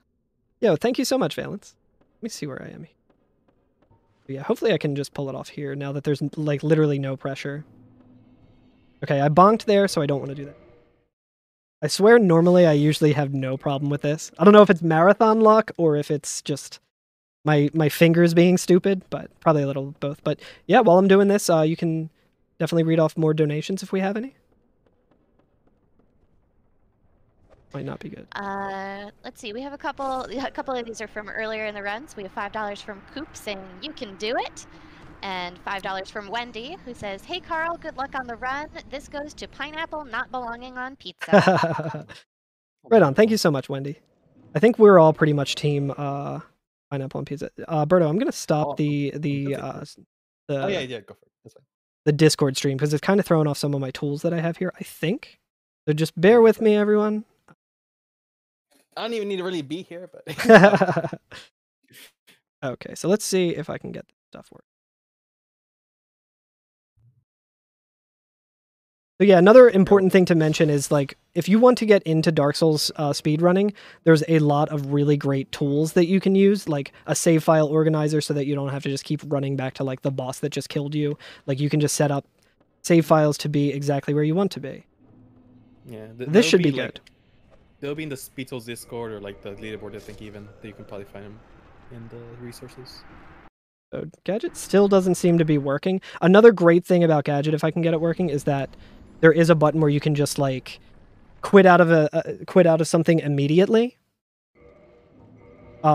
Yo, thank you so much, Valence. Let me see where I am. But yeah, hopefully I can just pull it off here now that there's like literally no pressure. Okay, I bonked there, so I don't want to do that. I swear normally I usually have no problem with this. I don't know if it's marathon luck or if it's just my fingers being stupid, but probably a little of both. But yeah, while I'm doing this, you can definitely read off more donations if we have any. Might not be good. Let's see. We have a couple of these are from earlier in the runs. We have $5 from Coop saying, "You can do it." And $5 from Wendy, who says, "Hey, Karl, good luck on the run. This goes to pineapple not belonging on pizza." Right on. Thank you so much, Wendy. I think we're all pretty much team pineapple on pizza. Berto, I'm going to stop the oh yeah, go for it. That's fine. The Discord stream because it's kind of throwing off some of my tools that I have here, I think. So just bear with me, everyone. I don't even need to really be here, but Okay, so let's see if I can get this stuff working. So yeah, another important thing to mention is like if you want to get into Dark Souls speedrunning, there's a lot of really great tools that you can use, like a save file organizer so that you don't have to just keep running back to like the boss that just killed you. Like you can just set up save files to be exactly where you want to be. Yeah, This should be good. They'll be in the Speed Tools Discord or like the leaderboard, I think even that you can probably find them in the resources. So Gadget still doesn't seem to be working. Another great thing about Gadget, if I can get it working, is that there is a button where you can just like quit out of something immediately.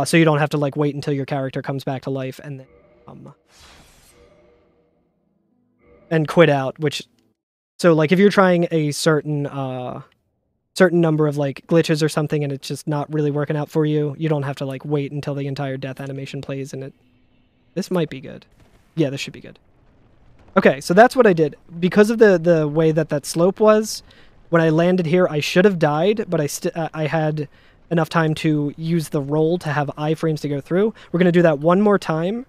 So you don't have to like wait until your character comes back to life and then and quit out, which so like if you're trying a certain certain number of like glitches or something and it's just not really working out for you, you don't have to like wait until the entire death animation plays and this might be good. Yeah, this should be good. Okay, so that's what I did. Because of the way that slope was, when I landed here, I should have died, but I had enough time to use the roll to have iframes to go through. We're going to do that one more time,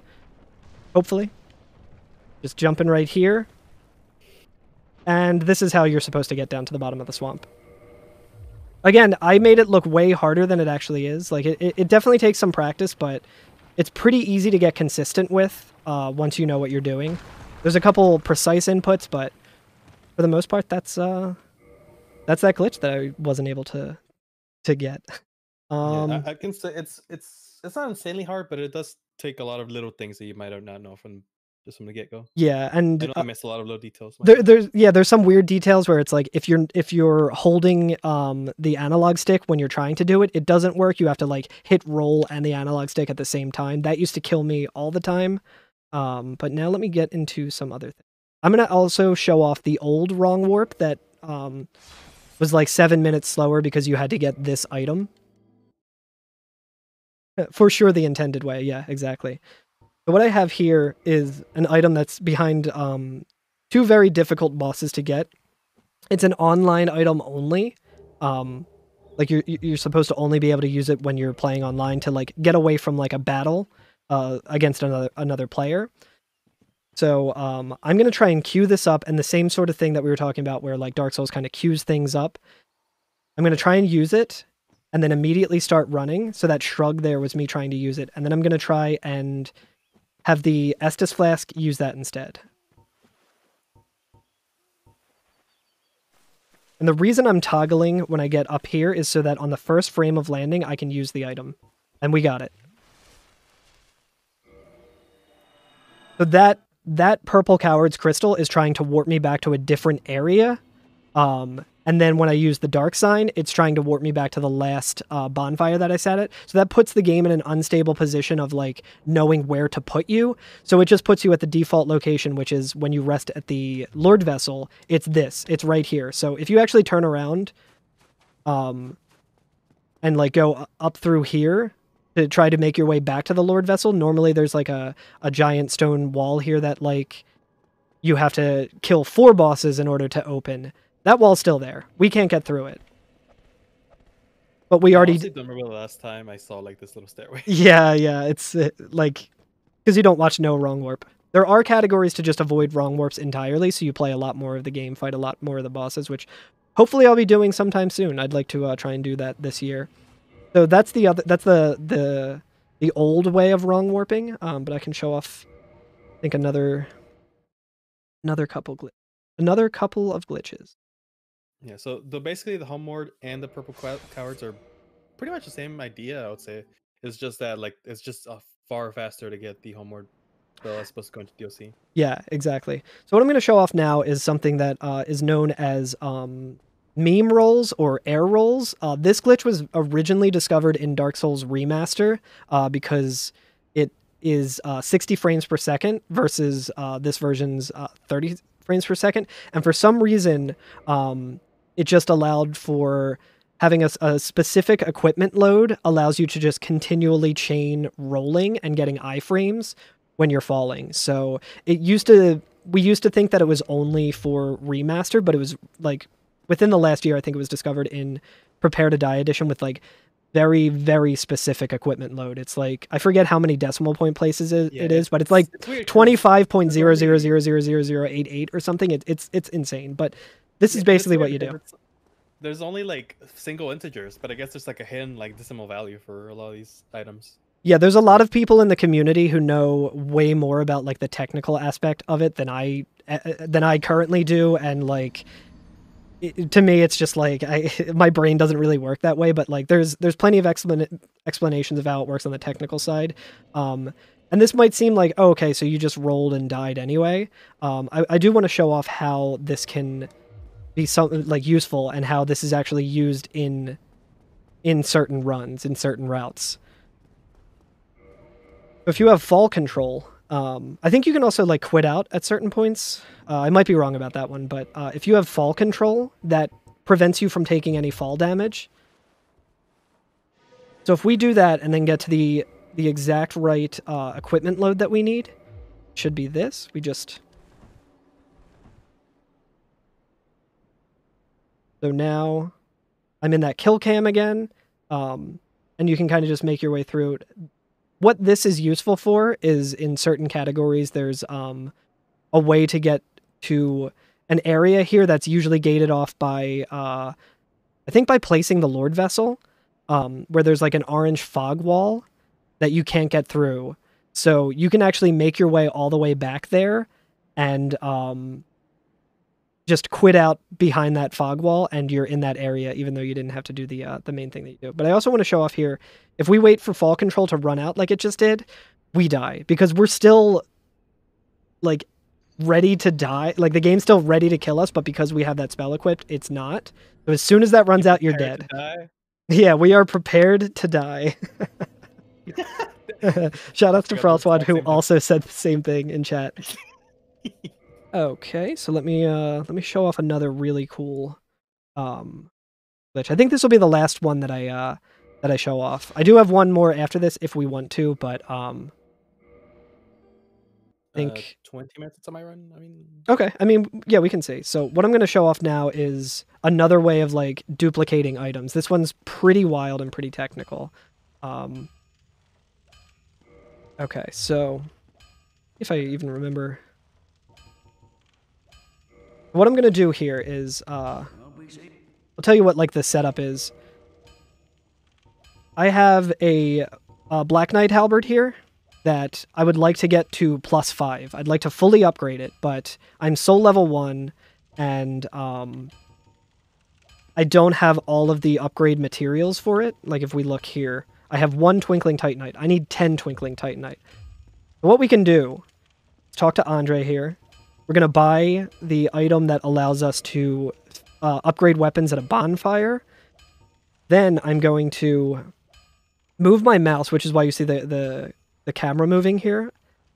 hopefully. Just jumping right here. And this is how you're supposed to get down to the bottom of the swamp. Again, I made it look way harder than it actually is. Like, it definitely takes some practice, but it's pretty easy to get consistent with once you know what you're doing. There's a couple precise inputs, but for the most part, that's that glitch that I wasn't able to get. Yeah, I can say it's not insanely hard, but it does take a lot of little things that you might not know from the get-go. Yeah, and I know I missed a lot of little details. There's some weird details where it's like if you're holding the analog stick when you're trying to do it, it doesn't work. You have to like hit roll and the analog stick at the same time. That used to kill me all the time. But now let me get into some other things. I'm gonna also show off the old wrong warp that was like 7 minutes slower because you had to get this item. For sure, the intended way. Yeah, exactly. So what I have here is an item that's behind two very difficult bosses to get. It's an online item only. Like you're supposed to only be able to use it when you're playing online to like get away from like a battle against another player. So I'm going to try and queue this up, and the same sort of thing that we were talking about where like Dark Souls kind of queues things up. I'm going to try and use it and then immediately start running. So that shrug there was me trying to use it. And then I'm going to try and have the Estus Flask use that instead. And the reason I'm toggling when I get up here is so that on the first frame of landing, I can use the item. And we got it. So that purple coward's crystal is trying to warp me back to a different area. And then when I use the dark sign, it's trying to warp me back to the last bonfire that I sat at. So that puts the game in an unstable position of like knowing where to put you. So it just puts you at the default location, which is when you rest at the Lord Vessel, it's this. It's right here. So if you actually turn around and like go up through here to try to make your way back to the Lord Vessel, normally there's like a giant stone wall here that like you have to kill 4 bosses in order to open. That wall's still there. We can't get through it. But we already... I don't remember the last time I saw like this little stairway. Yeah. It's like... Because you don't watch no wrong warp. There are categories to just avoid wrong warps entirely, so you play a lot more of the game, fight a lot more of the bosses, which hopefully I'll be doing sometime soon. I'd like to try and do that this year. So that's the other... That's the old way of wrong warping, but I can show off, I think, another couple of glitches. Yeah, so basically the Homeward and the Purple Cowards are pretty much the same idea, I would say. It's just that like it's just far faster to get the Homeward spell as opposed to going to DLC. Yeah, exactly. So what I'm going to show off now is something that is known as meme rolls or air rolls. This glitch was originally discovered in Dark Souls Remaster because it is 60 frames per second versus this version's 30 frames per second. And for some reason, it just allowed for having a specific equipment load allows you to just continually chain rolling and getting iframes when you're falling. So we used to think that it was only for Remaster, but it was like within the last year, I think it was discovered in Prepare to Die edition with like very, very specific equipment load. It's like, I forget how many decimal point places it is, but it's like 25.00000088 or something. It's insane, but this is basically what you do. There's only like single integers, but I guess there's like a hidden like decimal value for a lot of these items. Yeah, there's a lot of people in the community who know way more about like the technical aspect of it than I currently do, and like to me it's just like my brain doesn't really work that way, but like there's plenty of explanations of how it works on the technical side. And this might seem like, oh, okay, so you just rolled and died anyway. I do want to show off how this can be something like useful and how this is actually used in certain runs, in certain routes. If you have fall control, I think you can also like quit out at certain points. I might be wrong about that one, but if you have fall control, that prevents you from taking any fall damage. So if we do that and then get to the exact right equipment load that we need, should be this. We just... So now I'm in that kill cam again, and you can kind of just make your way through it. What this is useful for is in certain categories, there's a way to get to an area here that's usually gated off by, I think by placing the Lord Vessel, where there's like an orange fog wall that you can't get through. So you can actually make your way all the way back there and just quit out behind that fog wall, and you're in that area, even though you didn't have to do the main thing that you do. But I also want to show off here, if we wait for fall control to run out like it just did, we die, because we're still like ready to die. Like the game's still ready to kill us, but because we have that spell equipped, it's not. So as soon as that runs out, you're dead. Yeah, we are prepared to die. Shout outs to Frostwad, who also said the same thing in chat. Okay, so let me show off another really cool glitch. I think this will be the last one that I show off. I do have one more after this if we want to, but I think 20 minutes on my run. I mean, okay. I mean, yeah, we can see. So what I'm going to show off now is another way of like duplicating items. This one's pretty wild and pretty technical. Okay, so if I even remember, what I'm going to do here is I'll tell you what like the setup is. I have a Black Knight halberd here that I would like to get to +5. I'd like to fully upgrade it, but I'm soul level 1, and I don't have all of the upgrade materials for it. Like if we look here, I have 1 Twinkling Titanite. I need 10 Twinkling Titanite. What we can do is talk to Andre here. We're going to buy the item that allows us to upgrade weapons at a bonfire. Then I'm going to move my mouse, which is why you see the camera moving here,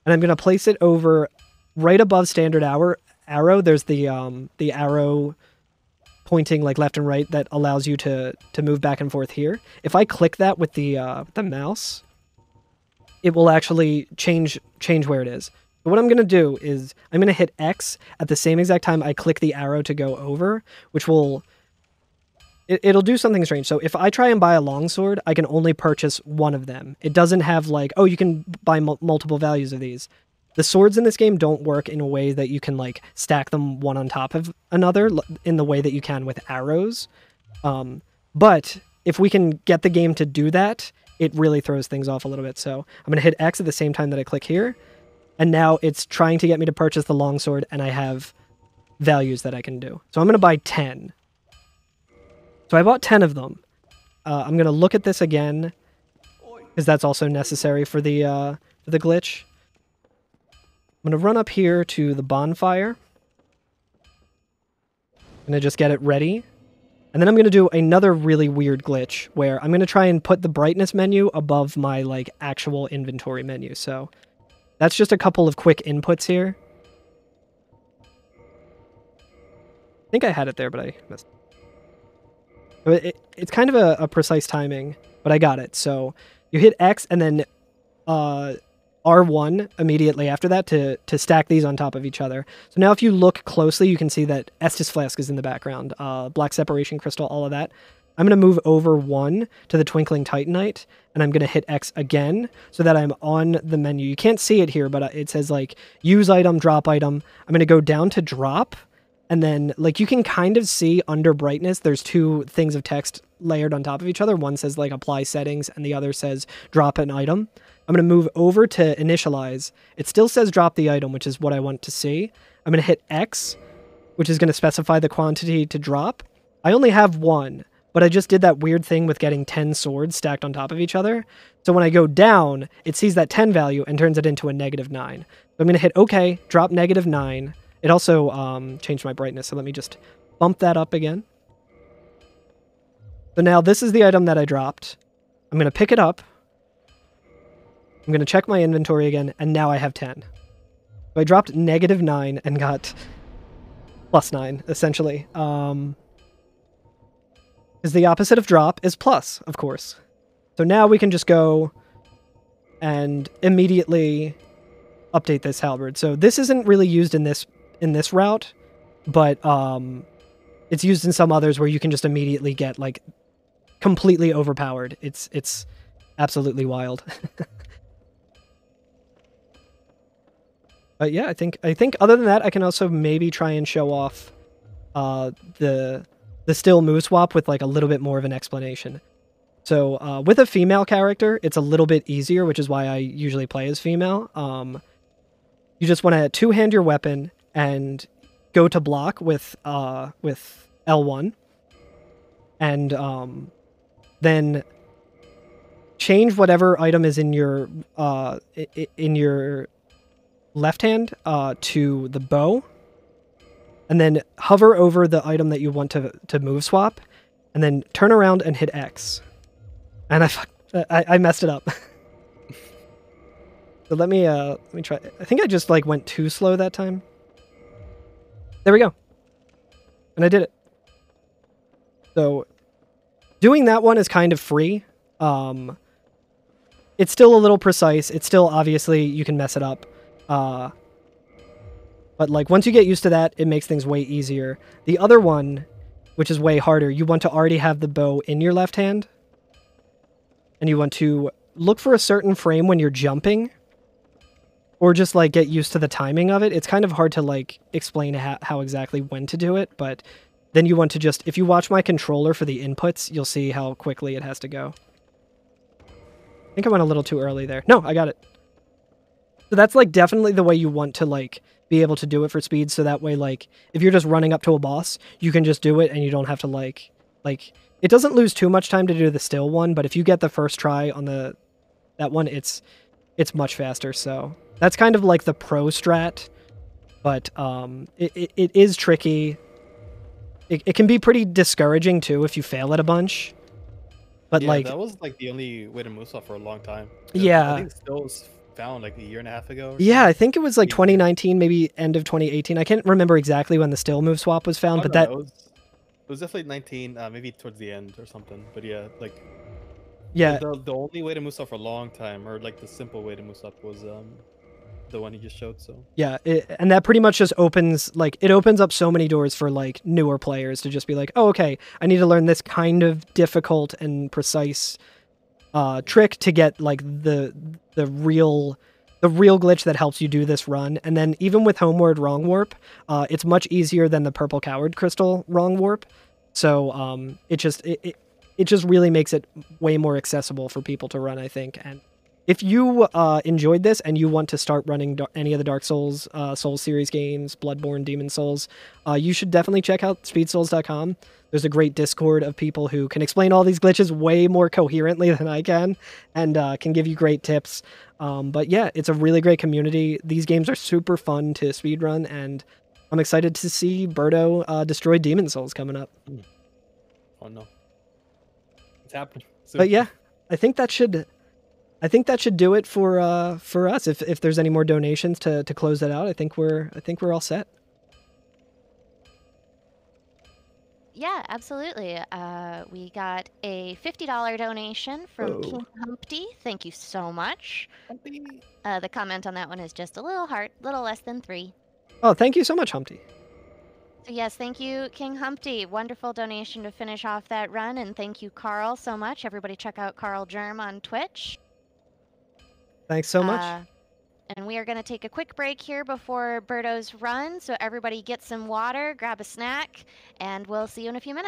and I'm going to place it over right above standard arrow. There's the arrow pointing like left and right that allows you to move back and forth here. If I click that with the mouse, it will actually change where it is. But what I'm going to do is I'm going to hit X at the same exact time I click the arrow to go over, which will... It'll do something strange. So if I try and buy a longsword, I can only purchase one of them. It doesn't have like, oh, you can buy multiple values of these. The swords in this game don't work in a way that you can like stack them one on top of another in the way that you can with arrows. But if we can get the game to do that, it really throws things off a little bit. So I'm going to hit X at the same time that I click here. And now it's trying to get me to purchase the longsword, and I have values that I can do. So I'm going to buy 10. So I bought 10 of them. I'm going to look at this again, because that's also necessary for the glitch. I'm going to run up here to the bonfire. I'm going to just get it ready. And then I'm going to do another really weird glitch, where I'm going to try and put the brightness menu above my like actual inventory menu. So that's just a couple of quick inputs here. I think I had it there, but I missed it. It's kind of a precise timing, but I got it. So you hit X and then R1 immediately after that to stack these on top of each other. So now if you look closely, you can see that Estus Flask is in the background, Black Separation Crystal, all of that. I'm going to move over 1 to the Twinkling Titanite, and I'm going to hit X again so that I'm on the menu. You can't see it here, but it says like use item, drop item. I'm going to go down to drop. And then, like, you can kind of see under brightness, there's 2 things of text layered on top of each other. One says, like, apply settings, and the other says drop an item. I'm going to move over to initialize. It still says drop the item, which is what I want to see. I'm going to hit X, which is going to specify the quantity to drop. I only have 1, but I just did that weird thing with getting 10 swords stacked on top of each other. So when I go down, it sees that 10 value and turns it into a -9. So I'm going to hit OK, drop -9. It also changed my brightness, so let me just bump that up again. So now this is the item that I dropped. I'm going to pick it up. I'm going to check my inventory again, and now I have 10. So I dropped -9 and got +9, essentially. Because the opposite of drop is plus, of course. So now we can just go and immediately update this halberd. So this isn't really used in this route, but it's used in some others where you can just immediately get like completely overpowered. It's absolutely wild. But yeah, I think other than that, I can also maybe try and show off the still move swap with like a little bit more of an explanation. So with a female character, it's a little bit easier, which is why I usually play as female. You just want to two-hand your weapon and go to block with L1, and then change whatever item is in your left hand to the bow, and then hover over the item that you want to move swap, and then turn around and hit X. And I messed it up. So let me try. I think I just like went too slow that time. There we go. And I did it. So doing that one is kind of free. It's still a little precise. It's still obviously you can mess it up. But like once you get used to that, it makes things way easier. The other one, which is way harder, you want to already have the bow in your left hand. And you want to look for a certain frame when you're jumping, or just like get used to the timing of it. It's kind of hard to like explain how exactly when to do it, but then you want to just, if you watch my controller for the inputs, you'll see how quickly it has to go. I think I went a little too early there. No, I got it. So that's like definitely the way you want to like be able to do it for speed. So that way, like if you're just running up to a boss, you can just do it and you don't have to like it doesn't lose too much time to do the still one, but if you get the first try on that one, it's much faster. So that's kind of like the pro strat, but it is tricky. It can be pretty discouraging too if you fail at a bunch. But yeah, like that was like the only way to move stuff for a long time. Yeah, I think still was found like a year and a half ago. Yeah, I think it was like 2019, maybe end of 2018. I can't remember exactly when the still move swap was found, but that it was definitely 19, maybe towards the end or something. But yeah, like yeah, the only way to move stuff for a long time, or like the simple way to move stuff, was the one he just showed. So yeah, and that pretty much just opens up so many doors for like newer players to just be like, oh, okay, I need to learn this kind of difficult and precise trick to get like the real glitch that helps you do this run. And then even with Homeward Wrong Warp, it's much easier than the Purple Coward Crystal Wrong Warp. So it just really makes it way more accessible for people to run, I think. And if you enjoyed this and you want to start running any of the Dark Souls series games, Bloodborne, Demon Souls, you should definitely check out speedsouls.com. There's a great Discord of people who can explain all these glitches way more coherently than I can, and can give you great tips. But yeah, it's a really great community. These games are super fun to speedrun, and I'm excited to see Birdo destroy Demon Souls coming up. Oh no, it's happening. But yeah, I think that should do it for us. If there's any more donations to close that out, I think we're all set. Yeah, absolutely. We got a $50 donation from King Humpty. Thank you so much. The comment on that one is just a little less than 3. Oh, thank you so much, Humpty. So yes, thank you, King Humpty. Wonderful donation to finish off that run, and thank you, Karl, so much. Everybody check out KarlGerm on Twitch. Thanks so much. And we are going to take a quick break here before Birdo's run, so everybody get some water, grab a snack, and we'll see you in a few minutes.